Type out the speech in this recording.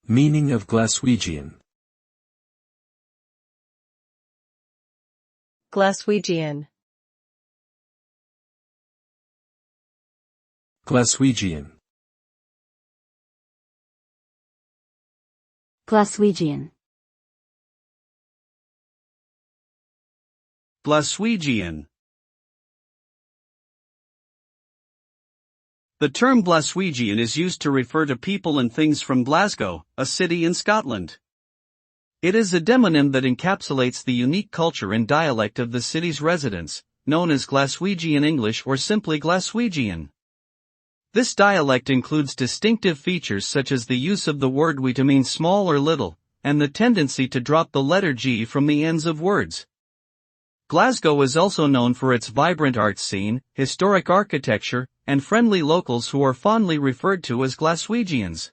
Meaning of Glaswegian. Glaswegian. Glaswegian. Glaswegian. Glaswegian. The term Glaswegian is used to refer to people and things from Glasgow, a city in Scotland. It is a demonym that encapsulates the unique culture and dialect of the city's residents, known as Glaswegian English or simply Glaswegian. This dialect includes distinctive features such as the use of the word we to mean small or little, and the tendency to drop the letter G from the ends of words. Glasgow is also known for its vibrant arts scene, historic architecture, and friendly locals who are fondly referred to as Glaswegians.